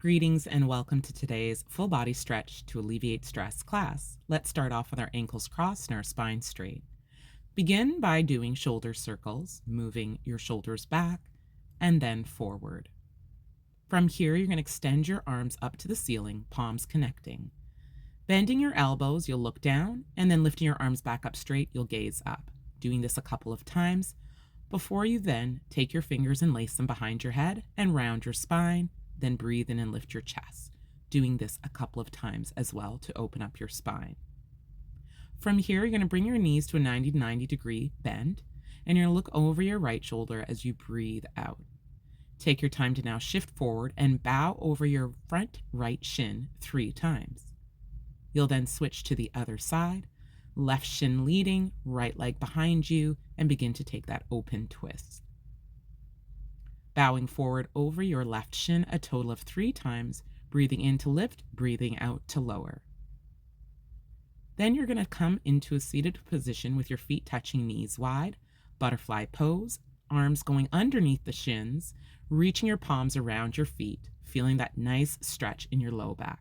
Greetings and welcome to today's full body stretch to alleviate stress class. Let's start off with our ankles crossed and our spine straight. Begin by doing shoulder circles, moving your shoulders back and then forward. From here, you're going to extend your arms up to the ceiling, palms connecting. Bending your elbows, you'll look down, and then lifting your arms back up straight, you'll gaze up. Doing this a couple of times before you then take your fingers and lace them behind your head and round your spine. Then breathe in and lift your chest, doing this a couple of times as well to open up your spine. From here, you're going to bring your knees to a 90-degree bend, and you're going to look over your right shoulder as you breathe out. Take your time to now shift forward and bow over your front right shin 3 times. You'll then switch to the other side, left shin leading, right leg behind you, and begin to take that open twist. Bowing forward over your left shin a total of 3 times, breathing in to lift, breathing out to lower. Then you're going to come into a seated position with your feet touching knees wide, butterfly pose, arms going underneath the shins, reaching your palms around your feet, feeling that nice stretch in your low back.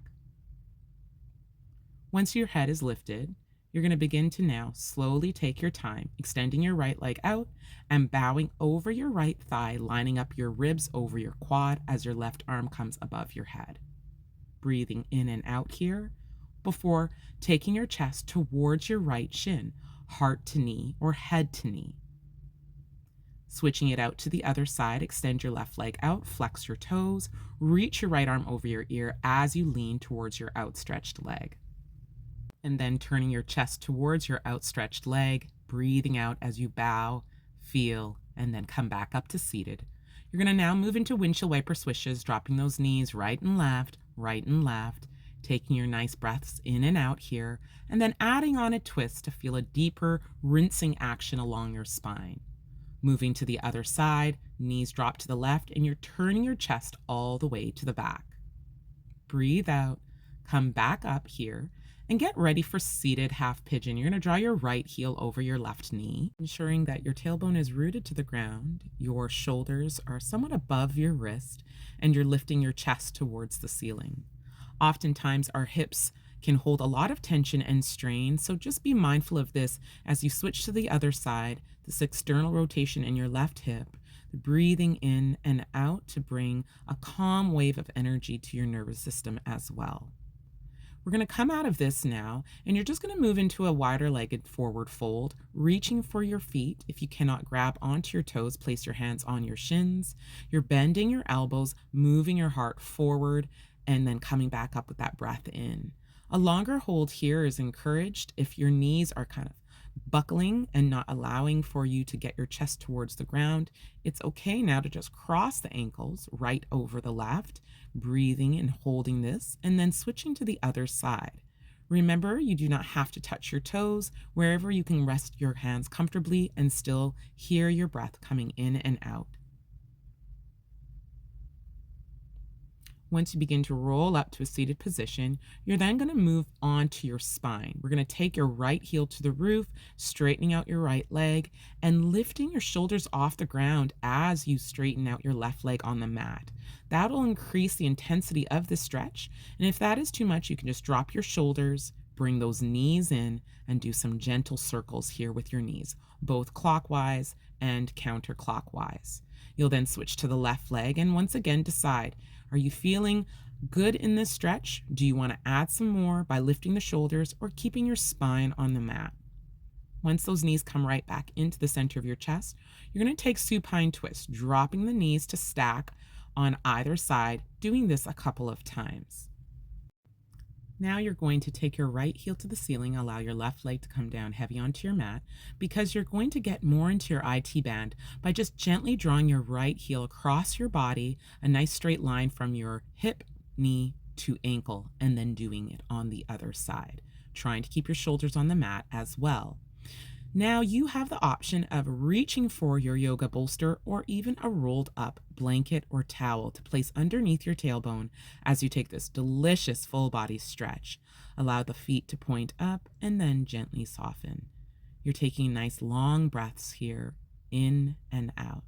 Once your head is lifted, you're going to begin to now slowly take your time, extending your right leg out and bowing over your right thigh, lining up your ribs over your quad as your left arm comes above your head. Breathing in and out here before taking your chest towards your right shin, heart to knee or head to knee. Switching it out to the other side, extend your left leg out, flex your toes, reach your right arm over your ear as you lean towards your outstretched leg. And then turning your chest towards your outstretched leg, breathing out as you bow, feel, and then come back up to seated. You're going to now move into windshield wiper swishes, dropping those knees right and left, taking your nice breaths in and out here, and then adding on a twist to feel a deeper rinsing action along your spine. Moving to the other side, knees drop to the left, and you're turning your chest all the way to the back. Breathe out, come back up here, and get ready for seated half pigeon. You're going to draw your right heel over your left knee, ensuring that your tailbone is rooted to the ground, your shoulders are somewhat above your wrist, and you're lifting your chest towards the ceiling. Oftentimes, our hips can hold a lot of tension and strain, so just be mindful of this as you switch to the other side, this external rotation in your left hip, the breathing in and out to bring a calm wave of energy to your nervous system as well. We're going to come out of this now, and you're just going to move into a wider-legged forward fold, reaching for your feet. If you cannot grab onto your toes, place your hands on your shins. You're bending your elbows, moving your heart forward, and then coming back up with that breath in. A longer hold here is encouraged if your knees are kind of buckling and not allowing for you to get your chest towards the ground. It's okay now to just cross the ankles right over the left, breathing and holding this, and then switching to the other side. Remember, you do not have to touch your toes. Wherever you can rest your hands comfortably and still hear your breath coming in and out. Once you begin to roll up to a seated position, you're then going to move on to your spine. We're going to take your right heel to the roof, straightening out your right leg, and lifting your shoulders off the ground as you straighten out your left leg on the mat. That'll increase the intensity of the stretch, and if that is too much, you can just drop your shoulders, bring those knees in, and do some gentle circles here with your knees, both clockwise and counterclockwise. You'll then switch to the left leg and once again decide, are you feeling good in this stretch? Do you want to add some more by lifting the shoulders or keeping your spine on the mat? Once those knees come right back into the center of your chest, you're going to take supine twist, dropping the knees to stack on either side, doing this a couple of times. Now you're going to take your right heel to the ceiling, allow your left leg to come down heavy onto your mat, because you're going to get more into your IT band by just gently drawing your right heel across your body, a nice straight line from your hip, knee to ankle, and then doing it on the other side, trying to keep your shoulders on the mat as well. Now you have the option of reaching for your yoga bolster or even a rolled up blanket or towel to place underneath your tailbone as you take this delicious full body stretch. Allow the feet to point up and then gently soften. You're taking nice long breaths here, in and out.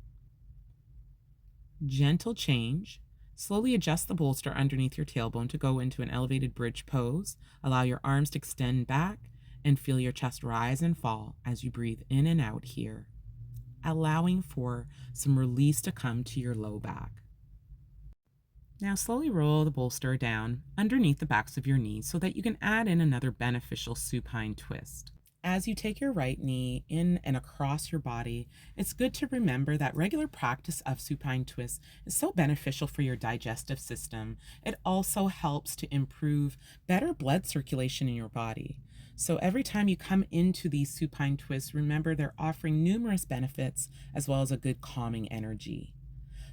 Gentle change. Slowly adjust the bolster underneath your tailbone to go into an elevated bridge pose. Allow your arms to extend back and feel your chest rise and fall as you breathe in and out here, allowing for some release to come to your low back. Now slowly roll the bolster down underneath the backs of your knees so that you can add in another beneficial supine twist. As you take your right knee in and across your body, it's good to remember that regular practice of supine twists is so beneficial for your digestive system. It also helps to improve better blood circulation in your body. So every time you come into these supine twists, remember they're offering numerous benefits as well as a good calming energy.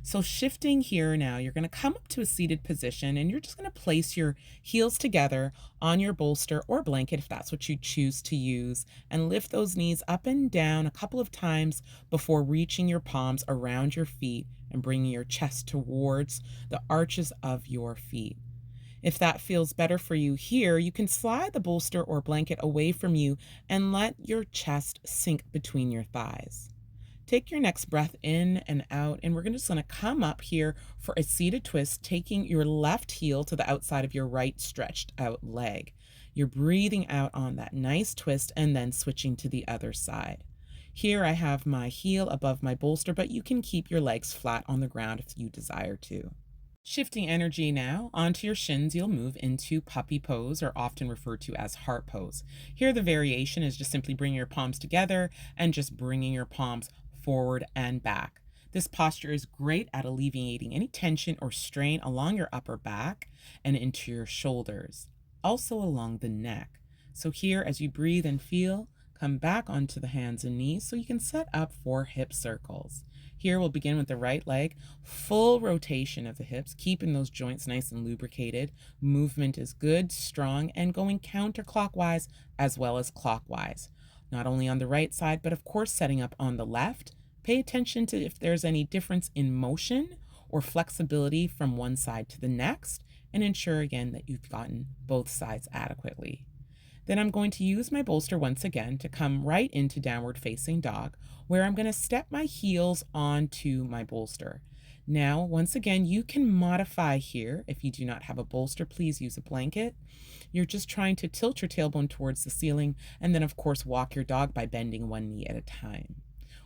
So shifting here now, you're going to come up to a seated position and you're just going to place your heels together on your bolster or blanket if that's what you choose to use, and lift those knees up and down a couple of times before reaching your palms around your feet and bringing your chest towards the arches of your feet. If that feels better for you here, you can slide the bolster or blanket away from you and let your chest sink between your thighs. Take your next breath in and out, and we're just going to come up here for a seated twist, taking your left heel to the outside of your right stretched out leg. You're breathing out on that nice twist and then switching to the other side. Here I have my heel above my bolster, but you can keep your legs flat on the ground if you desire to. Shifting energy now onto your shins, you'll move into puppy pose, or often referred to as heart pose. Here the variation is just simply bringing your palms together and just bringing your palms forward and back. This posture is great at alleviating any tension or strain along your upper back and into your shoulders, also along the neck. So here, as you breathe and feel, come back onto the hands and knees so you can set up for hip circles. Here we'll begin with the right leg, full rotation of the hips, keeping those joints nice and lubricated. Movement is good, strong, and going counterclockwise as well as clockwise. Not only on the right side, but of course setting up on the left. Pay attention to if there's any difference in motion or flexibility from one side to the next, and ensure again that you've gotten both sides adequately. Then I'm going to use my bolster once again to come right into downward facing dog, where I'm going to step my heels onto my bolster. Now, once again, you can modify here. If you do not have a bolster, please use a blanket. You're just trying to tilt your tailbone towards the ceiling, and then of course walk your dog by bending one knee at a time.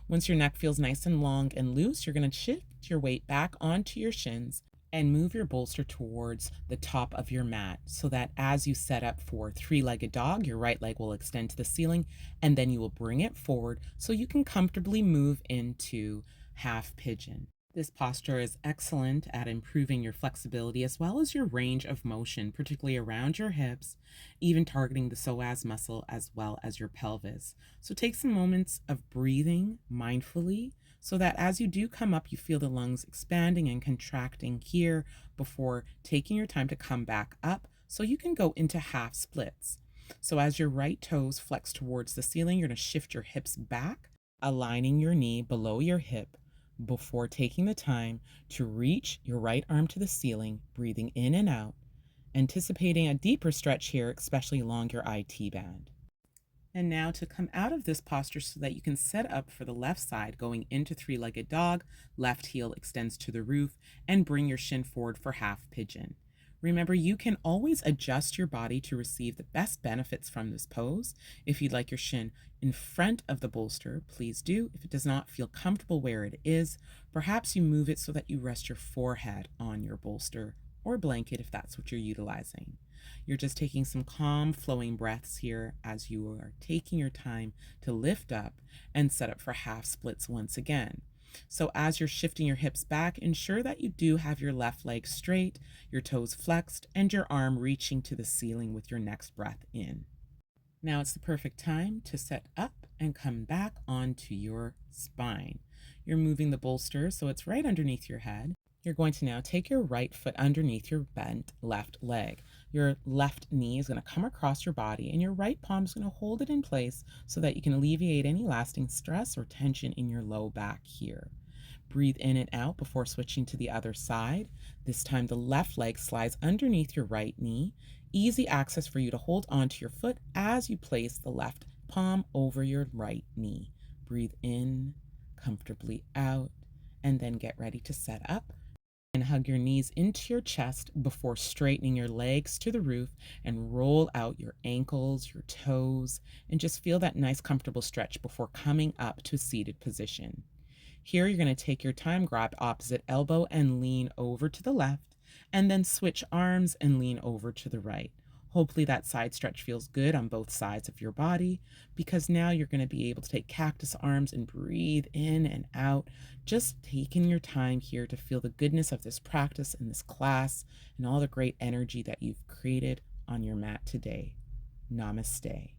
Once your neck feels nice and long and loose, you're going to shift your weight back onto your shins and move your bolster towards the top of your mat so that as you set up for three-legged dog, your right leg will extend to the ceiling, and then you will bring it forward so you can comfortably move into half pigeon. This posture is excellent at improving your flexibility as well as your range of motion, particularly around your hips, even targeting the psoas muscle as well as your pelvis. So take some moments of breathing mindfully so that as you do come up, you feel the lungs expanding and contracting here before taking your time to come back up so you can go into half splits. So as your right toes flex towards the ceiling, you're going to shift your hips back, aligning your knee below your hip before taking the time to reach your right arm to the ceiling, breathing in and out, anticipating a deeper stretch here, especially along your IT band. And now to come out of this posture so that you can set up for the left side, going into three-legged dog, left heel extends to the roof, and bring your shin forward for half pigeon. Remember, you can always adjust your body to receive the best benefits from this pose. If you'd like your shin in front of the bolster, please do. If it does not feel comfortable where it is, perhaps you move it so that you rest your forehead on your bolster or blanket if that's what you're utilizing. You're just taking some calm, flowing breaths here as you are taking your time to lift up and set up for half splits once again. So as you're shifting your hips back, ensure that you do have your left leg straight, your toes flexed, and your arm reaching to the ceiling with your next breath in. Now it's the perfect time to set up and come back onto your spine. You're moving the bolster so it's right underneath your head. You're going to now take your right foot underneath your bent left leg. Your left knee is going to come across your body, and your right palm is going to hold it in place so that you can alleviate any lasting stress or tension in your low back here. Breathe in and out before switching to the other side. This time the left leg slides underneath your right knee. Easy access for you to hold onto your foot as you place the left palm over your right knee. Breathe in, comfortably out, and then get ready to set up And hug your knees into your chest before straightening your legs to the roof and roll out your ankles, your toes, and just feel that nice comfortable stretch before coming up to a seated position. Here, you're going to take your time, grab opposite elbow and lean over to the left, and then switch arms and lean over to the right. Hopefully, that side stretch feels good on both sides of your body because now you're going to be able to take cactus arms and breathe in and out, just taking your time here to feel the goodness of this practice and this class and all the great energy that you've created on your mat today. Namaste.